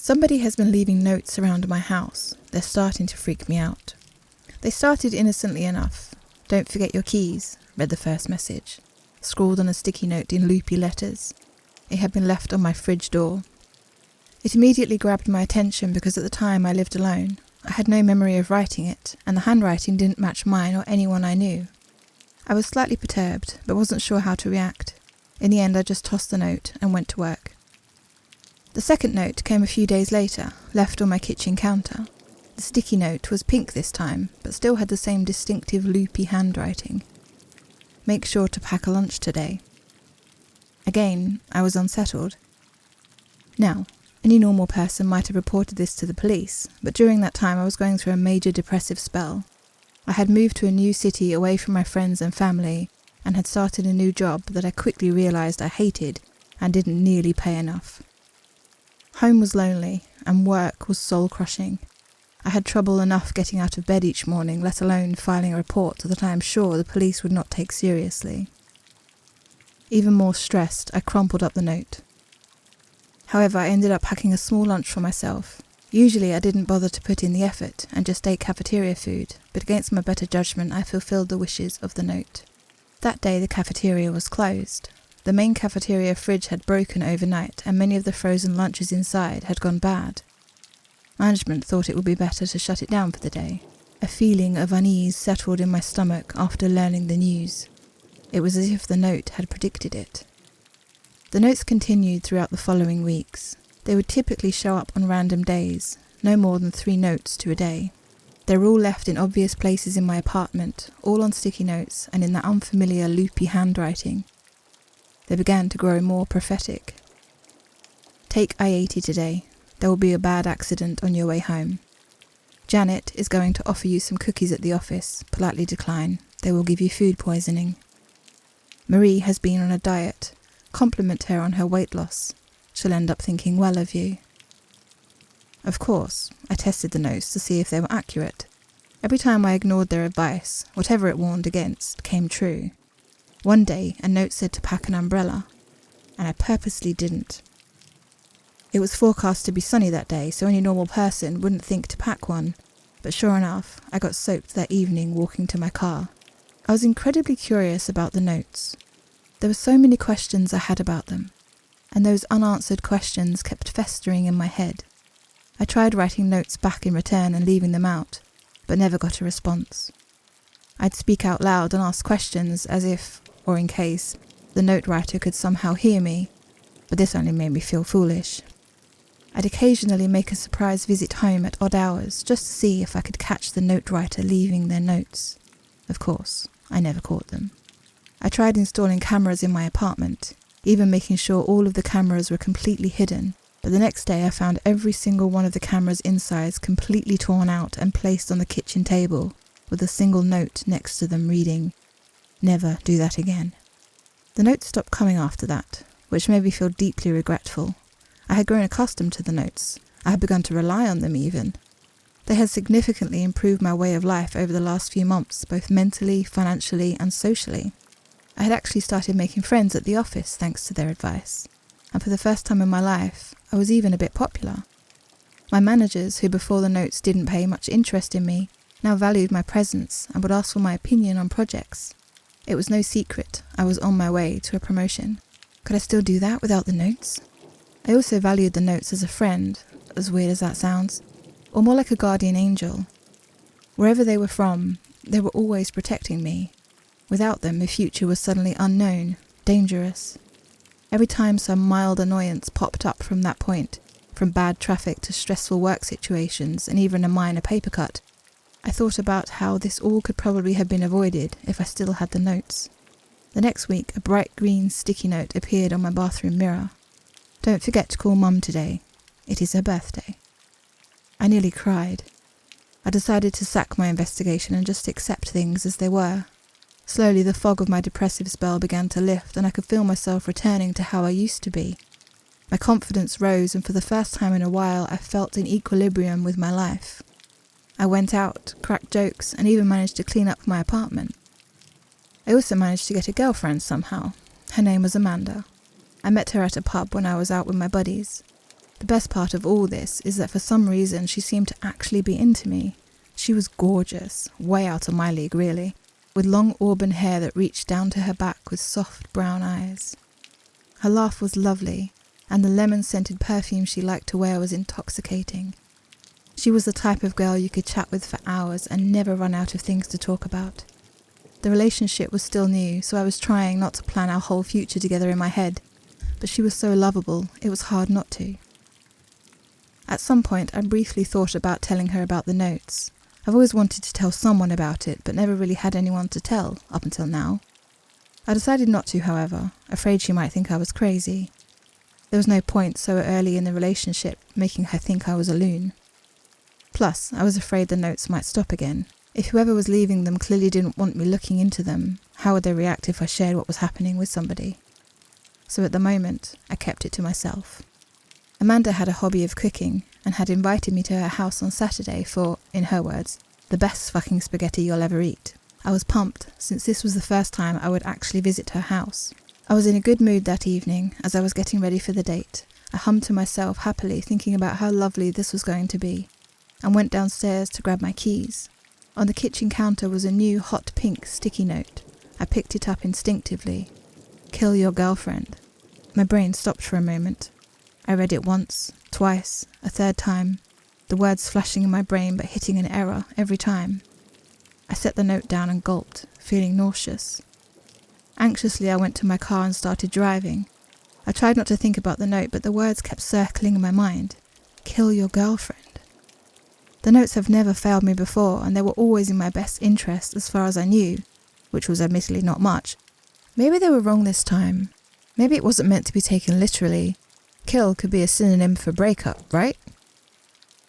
Somebody has been leaving notes around my house. They're starting to freak me out. They started innocently enough. "Don't forget your keys," read the first message, scrawled on a sticky note in loopy letters. It had been left on my fridge door. It immediately grabbed my attention because at the time I lived alone. I had no memory of writing it, and the handwriting didn't match mine or anyone I knew. I was slightly perturbed, but wasn't sure how to react. In the end, I just tossed the note and went to work. The second note came a few days later, left on my kitchen counter. The sticky note was pink this time, but still had the same distinctive loopy handwriting. "Make sure to pack a lunch today." Again, I was unsettled. Now, any normal person might have reported this to the police, but during that time I was going through a major depressive spell. I had moved to a new city away from my friends and family, and had started a new job that I quickly realised I hated and didn't nearly pay enough. Home was lonely, and work was soul-crushing. I had trouble enough getting out of bed each morning, let alone filing a report that I am sure the police would not take seriously. Even more stressed, I crumpled up the note. However, I ended up packing a small lunch for myself. Usually I didn't bother to put in the effort and just ate cafeteria food, but against my better judgment I fulfilled the wishes of the note. That day the cafeteria was closed. The main cafeteria fridge had broken overnight and many of the frozen lunches inside had gone bad. Management thought it would be better to shut it down for the day. A feeling of unease settled in my stomach after learning the news. It was as if the note had predicted it. The notes continued throughout the following weeks. They would typically show up on random days, no more than 3 notes to a day. They were all left in obvious places in my apartment, all on sticky notes and in that unfamiliar loopy handwriting. They began to grow more prophetic. "Take I-80 today. There will be a bad accident on your way home. Janet is going to offer you some cookies at the office. Politely decline. They will give you food poisoning. Marie has been on a diet. Compliment her on her weight loss. She'll end up thinking well of you." Of course, I tested the notes to see if they were accurate. Every time I ignored their advice, whatever it warned against came true. One day, a note said to pack an umbrella, and I purposely didn't. It was forecast to be sunny that day, so any normal person wouldn't think to pack one, but sure enough, I got soaked that evening walking to my car. I was incredibly curious about the notes. There were so many questions I had about them, and those unanswered questions kept festering in my head. I tried writing notes back in return and leaving them out, but never got a response. I'd speak out loud and ask questions as if, or in case, the note writer could somehow hear me, but this only made me feel foolish. I'd occasionally make a surprise visit home at odd hours just to see if I could catch the note writer leaving their notes. Of course, I never caught them. I tried installing cameras in my apartment, even making sure all of the cameras were completely hidden, but the next day I found every single one of the camera's insides completely torn out and placed on the kitchen table, with a single note next to them reading, "Never do that again." The notes stopped coming after that, which made me feel deeply regretful. I had grown accustomed to the notes. I had begun to rely on them even. They had significantly improved my way of life over the last few months, both mentally, financially, and socially. I had actually started making friends at the office thanks to their advice, and for the first time in my life, I was even a bit popular. My managers, who before the notes didn't pay much interest in me, now valued my presence and would ask for my opinion on projects. It was no secret, I was on my way to a promotion. Could I still do that without the notes? I also valued the notes as a friend, as weird as that sounds, or more like a guardian angel. Wherever they were from, they were always protecting me. Without them, my future was suddenly unknown, dangerous. Every time some mild annoyance popped up from that point, from bad traffic to stressful work situations and even a minor paper cut, I thought about how this all could probably have been avoided if I still had the notes. The next week, a bright green sticky note appeared on my bathroom mirror. "Don't forget to call Mum today. It is her birthday." I nearly cried. I decided to sack my investigation and just accept things as they were. Slowly the fog of my depressive spell began to lift and I could feel myself returning to how I used to be. My confidence rose and for the first time in a while I felt in equilibrium with my life. I went out, cracked jokes, and even managed to clean up my apartment. I also managed to get a girlfriend somehow. Her name was Amanda. I met her at a pub when I was out with my buddies. The best part of all this is that for some reason she seemed to actually be into me. She was gorgeous, way out of my league really, with long auburn hair that reached down to her back with soft brown eyes. Her laugh was lovely, and the lemon-scented perfume she liked to wear was intoxicating. She was the type of girl you could chat with for hours and never run out of things to talk about. The relationship was still new, so I was trying not to plan our whole future together in my head, but she was so lovable, it was hard not to. At some point, I briefly thought about telling her about the notes. I've always wanted to tell someone about it, but never really had anyone to tell, up until now. I decided not to, however, afraid she might think I was crazy. There was no point so early in the relationship making her think I was a loon. Plus, I was afraid the notes might stop again. If whoever was leaving them clearly didn't want me looking into them, how would they react if I shared what was happening with somebody? So at the moment, I kept it to myself. Amanda had a hobby of cooking and had invited me to her house on Saturday for, in her words, the best fucking spaghetti you'll ever eat. I was pumped, since this was the first time I would actually visit her house. I was in a good mood that evening as I was getting ready for the date. I hummed to myself happily, thinking about how lovely this was going to be, and went downstairs to grab my keys. On the kitchen counter was a new hot pink sticky note. I picked it up instinctively. Kill your girlfriend. My brain stopped for a moment. I read it once, twice, a third time, the words flashing in my brain but hitting an error every time. I set the note down and gulped, feeling nauseous. Anxiously, I went to my car and started driving. I tried not to think about the note, but the words kept circling in my mind. Kill your girlfriend. The notes have never failed me before, and they were always in my best interest as far as I knew, which was admittedly not much. Maybe they were wrong this time. Maybe it wasn't meant to be taken literally. Kill could be a synonym for breakup, right?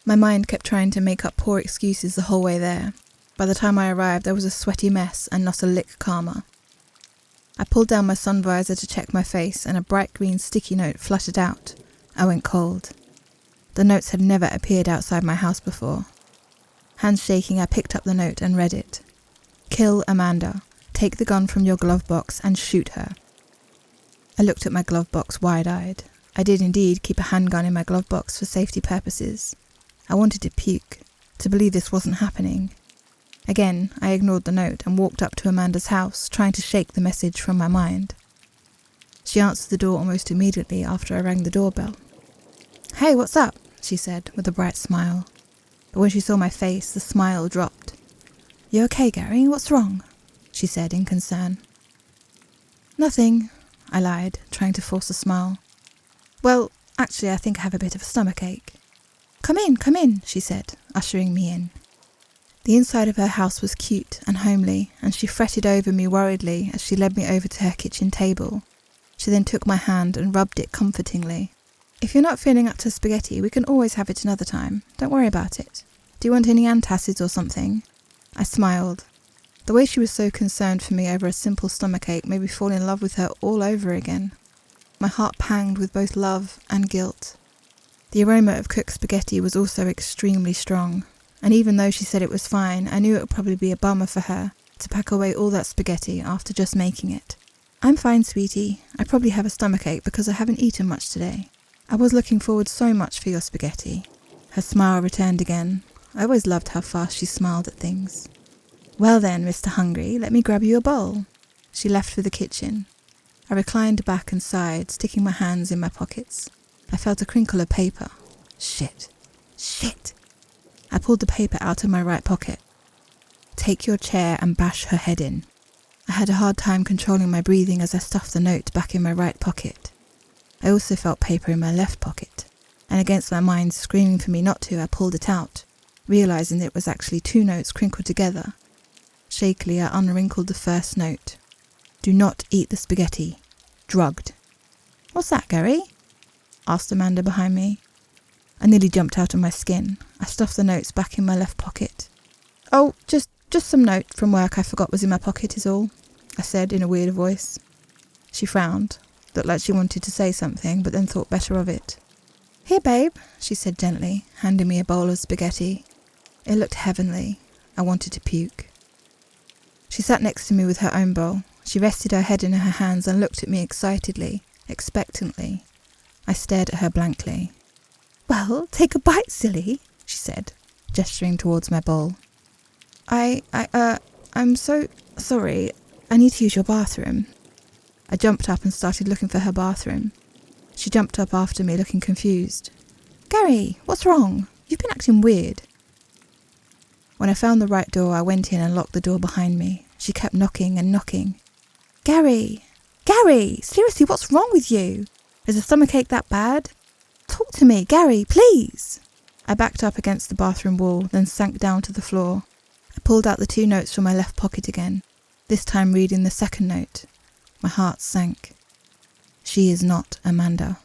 My mind kept trying to make up poor excuses the whole way there. By the time I arrived, I was a sweaty mess and not a lick calmer. I pulled down my sun visor to check my face, and a bright green sticky note fluttered out. I went cold. The notes had never appeared outside my house before. Hands shaking, I picked up the note and read it. Kill Amanda. Take the gun from your glove box and shoot her. I looked at my glove box wide-eyed. I did indeed keep a handgun in my glove box for safety purposes. I wanted to puke, to believe this wasn't happening. Again, I ignored the note and walked up to Amanda's house, trying to shake the message from my mind. She answered the door almost immediately after I rang the doorbell. Hey, what's up? She said, with a bright smile. But when she saw my face, the smile dropped. You okay, Gary? What's wrong? She said in concern. Nothing, I lied, trying to force a smile. Well, actually, I think I have a bit of a stomachache. Come in, she said, ushering me in. The inside of her house was cute and homely, and she fretted over me worriedly as she led me over to her kitchen table. She then took my hand and rubbed it comfortingly. If you're not feeling up to spaghetti, we can always have it another time. Don't worry about it. Do you want any antacids or something? I smiled. The way she was so concerned for me over a simple stomachache made me fall in love with her all over again. My heart panged with both love and guilt. The aroma of cooked spaghetti was also extremely strong, and even though she said it was fine, I knew it would probably be a bummer for her to pack away all that spaghetti after just making it. I'm fine, sweetie. I probably have a stomachache because I haven't eaten much today. I was looking forward so much for your spaghetti. Her smile returned again. I always loved how fast she smiled at things. Well then, Mr. Hungry, let me grab you a bowl. She left for the kitchen. I reclined back and sighed, sticking my hands in my pockets. I felt a crinkle of paper. Shit. I pulled the paper out of my right pocket. Take your chair and bash her head in. I had a hard time controlling my breathing as I stuffed the note back in my right pocket. I also felt paper in my left pocket, and against my mind screaming for me not to, I pulled it out, realising that it was actually 2 notes crinkled together. Shakily, I unwrinkled the first note. Do not eat the spaghetti. Drugged. What's that, Gary? Asked Amanda behind me. I nearly jumped out of my skin. I stuffed the notes back in my left pocket. Oh, just some note from work I forgot was in my pocket is all, I said in a weird voice. She frowned. Looked like she wanted to say something, but then thought better of it. Here, babe, she said gently, handing me a bowl of spaghetti. It looked heavenly. I wanted to puke. She sat next to me with her own bowl. She rested her head in her hands and looked at me excitedly, expectantly. I stared at her blankly. Well, take a bite, silly, she said, gesturing towards my bowl. I'm so sorry. I need to use your bathroom. I jumped up and started looking for her bathroom. She jumped up after me, looking confused. Gary, what's wrong? You've been acting weird. When I found the right door, I went in and locked the door behind me. She kept knocking and knocking. Gary, seriously, what's wrong with you? Is the stomachache that bad? Talk to me, Gary, please. I backed up against the bathroom wall, then sank down to the floor. I pulled out the 2 notes from my left pocket again, this time reading the second note. My heart sank. She is not Amanda.